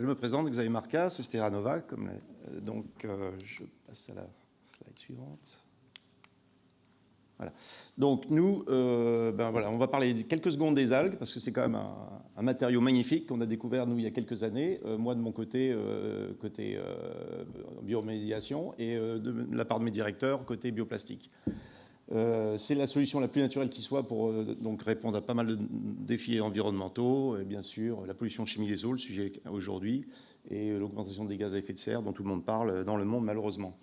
Je me présente, Xavier Marcas, Société Eranova. Je passe à la slide suivante. Voilà. Donc nous, on va parler quelques secondes des algues, parce que c'est quand même un matériau magnifique qu'on a découvert, nous, il y a quelques années. Moi, de mon côté, biomédiation, et de la part de mes directeurs, côté bioplastique. C'est la solution la plus naturelle qui soit pour donc répondre à pas mal de défis environnementaux, et bien sûr la pollution de chimie des eaux, le sujet aujourd'hui, et l'augmentation des gaz à effet de serre dont tout le monde parle dans le monde malheureusement.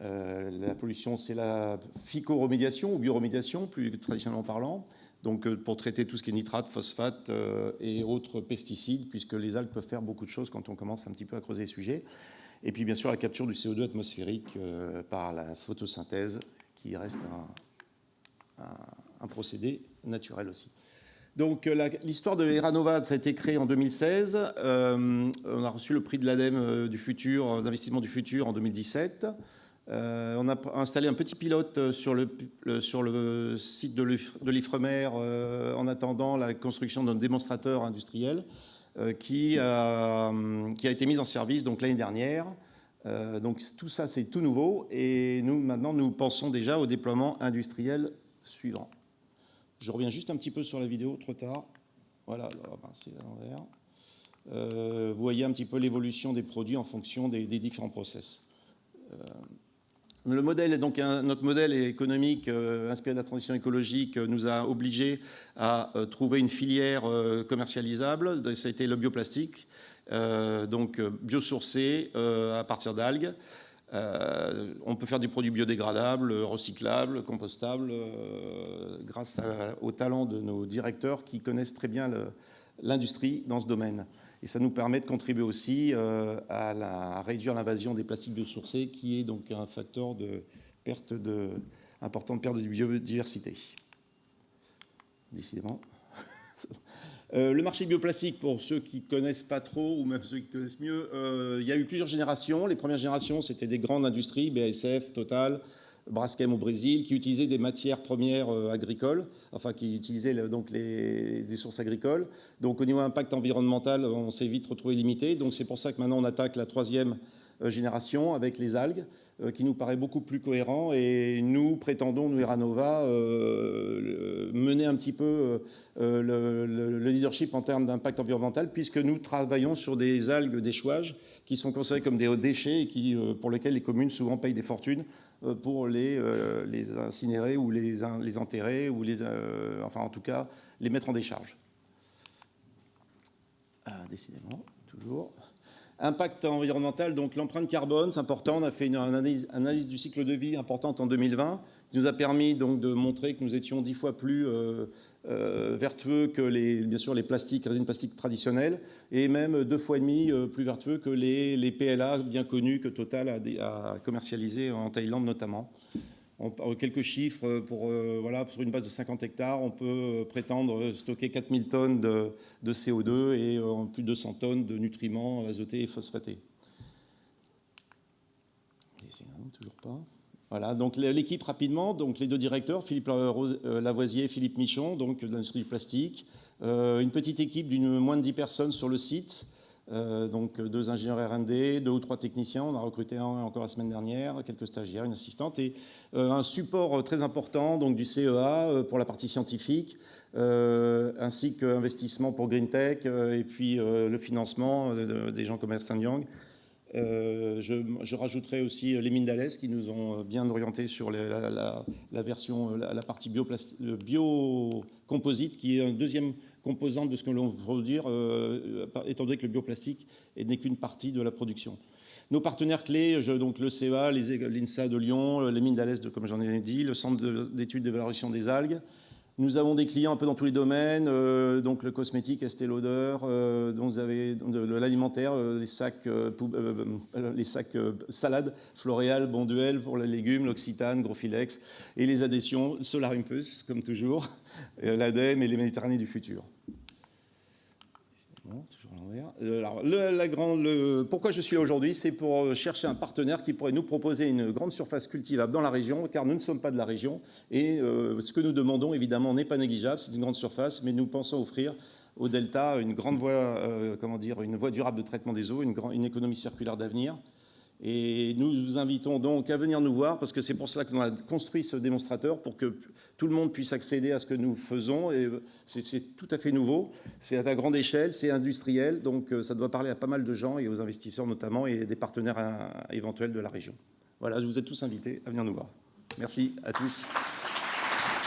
La pollution, c'est la phycoremédiation ou bioremédiation, plus traditionnellement parlant, donc pour traiter tout ce qui est nitrate, phosphate et autres pesticides, puisque les algues peuvent faire beaucoup de choses quand on commence un petit peu à creuser le sujet. Et puis bien sûr la capture du CO2 atmosphérique par la photosynthèse, qui reste un procédé naturel aussi. Donc l'histoire de Eranova, ça a été créé en 2016. On a reçu le prix de l'ADEME d'investissement du futur en 2017. On a installé un petit pilote sur le site de l'Ifremer en attendant la construction d'un démonstrateur industriel qui a été mis en service l'année dernière. Donc tout ça, c'est tout nouveau. Et nous, maintenant, nous pensons déjà au déploiement industriel suivant. Je reviens juste un petit peu sur la vidéo, trop tard. Voilà, c'est à l'envers. Vous voyez un petit peu l'évolution des produits en fonction des différents process. Le modèle, donc notre modèle économique inspiré de la transition écologique nous a obligés à trouver une filière commercialisable. Ça a été le bioplastique, biosourcé à partir d'algues. On peut faire des produits biodégradables, recyclables, compostables, grâce au talent de nos directeurs qui connaissent très bien l'industrie dans ce domaine. Et ça nous permet de contribuer aussi à réduire l'invasion des plastiques biosourcés, qui est donc un facteur de importante perte de biodiversité. Décidément. Le marché bioplastique, pour ceux qui ne connaissent pas trop, ou même ceux qui connaissent mieux, il y a eu plusieurs générations. Les premières générations, c'était des grandes industries, BASF, Total, Braskem au Brésil, qui utilisaient des matières premières agricoles, enfin qui utilisaient des sources agricoles. Donc au niveau impact environnemental, on s'est vite retrouvé limité. Donc c'est pour ça que maintenant on attaque la troisième génération avec les algues, qui nous paraît beaucoup plus cohérent, et nous prétendons, nous Eranova, mener un petit peu le leadership en termes d'impact environnemental, puisque nous travaillons sur des algues d'échouage qui sont considérées comme des déchets et pour lesquels les communes souvent payent des fortunes pour les incinérer ou les enterrer, ou enfin en tout cas les mettre en décharge. Décidément, toujours. Impact environnemental, donc l'empreinte carbone, c'est important. On a fait une analyse du cycle de vie importante en 2020, qui nous a permis donc de montrer que nous étions 10 fois plus vertueux que bien sûr les résines plastiques traditionnelles, et même 2,5 fois plus vertueux que les PLA bien connus que Total a commercialisé en Thaïlande notamment. Quelques chiffres, sur une base de 50 hectares, on peut prétendre stocker 4000 tonnes de CO2 et plus de 200 tonnes de nutriments azotés et phosphatés. Toujours pas. Voilà, donc l'équipe rapidement, donc les deux directeurs, Philippe Lavoisier et Philippe Michon, donc de l'industrie du plastique. Une petite équipe d'une moins de 10 personnes sur le site. Donc 2 ingénieurs R&D, 2 ou 3 techniciens, on a recruté un encore la semaine dernière, quelques stagiaires, une assistante, et un support très important, donc du CEA pour la partie scientifique, ainsi qu'investissement pour Green Tech, et puis le financement des gens comme Ernst & Young. Je rajouterai aussi les Mindales qui nous ont bien orientés sur la partie biocomposite, qui est un deuxième composante de ce que l'on veut produire, étant donné que le bioplastique n'est qu'une partie de la production. Nos partenaires clés, donc le CEA, l'INSA de Lyon, les Mindales, comme j'en ai dit, le Centre d'études de valorisation des algues. Nous avons des clients un peu dans tous les domaines, donc le cosmétique, Estée Lauder, dont vous avez l'alimentaire, les sacs salades, Floréal, Bonduel pour les légumes, l'Occitane, Grofilex, et les adhésions, Solar Impulse, comme toujours, l'ADEME et les Méditerranées du futur. Bon, toujours à l'envers. Alors, pourquoi je suis là aujourd'hui, c'est pour chercher un partenaire qui pourrait nous proposer une grande surface cultivable dans la région, car nous ne sommes pas de la région. Et ce que nous demandons, évidemment, n'est pas négligeable, c'est une grande surface, mais nous pensons offrir au delta une grande voie, une voie durable de traitement des eaux, une économie circulaire d'avenir. Et nous vous invitons donc à venir nous voir, parce que c'est pour cela que nous avons construit ce démonstrateur, pour que tout le monde puisse accéder à ce que nous faisons. Et c'est tout à fait nouveau, c'est à grande échelle, c'est industriel, donc ça doit parler à pas mal de gens, et aux investisseurs notamment, et des partenaires éventuels de la région. Voilà, je vous ai tous invités à venir nous voir. Merci à tous.